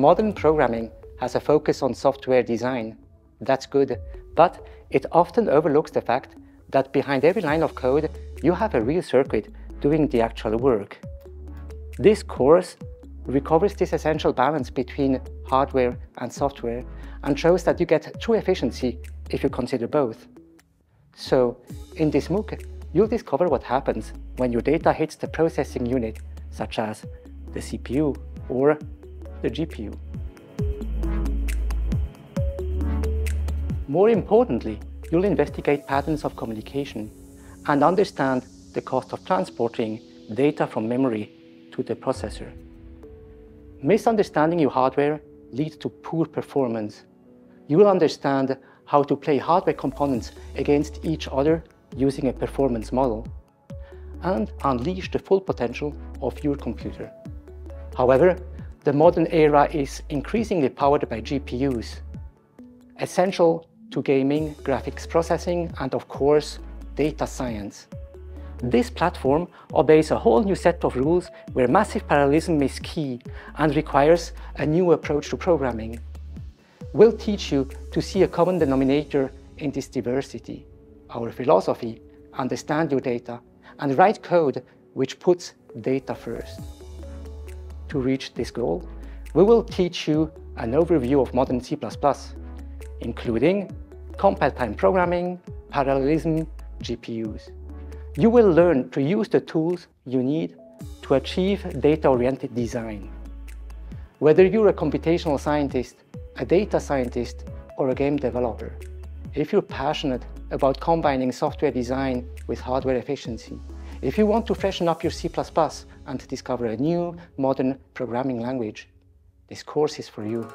Modern programming has a focus on software design. That's good, but it often overlooks the fact that behind every line of code, you have a real circuit doing the actual work. This course recovers this essential balance between hardware and software and shows that you get true efficiency if you consider both. So, in this MOOC, you'll discover what happens when your data hits the processing unit, such as the CPU or the GPU. More importantly, you'll investigate patterns of communication and understand the cost of transporting data from memory to the processor. Misunderstanding your hardware leads to poor performance. You will understand how to play hardware components against each other using a performance model and unleash the full potential of your computer. However, the modern era is increasingly powered by GPUs, essential to gaming, graphics processing, and of course, data science. This platform obeys a whole new set of rules where massive parallelism is key and requires a new approach to programming. We'll teach you to see a common denominator in this diversity, our philosophy, understand your data, and write code which puts data first. To reach this goal, we will teach you an overview of modern C++, including compile-time programming, parallelism, GPUs. You will learn to use the tools you need to achieve data-oriented design. Whether you're a computational scientist, a data scientist, or a game developer, if you're passionate about combining software design with hardware efficiency, if you want to freshen up your C++ and discover a new, modern programming language, this course is for you.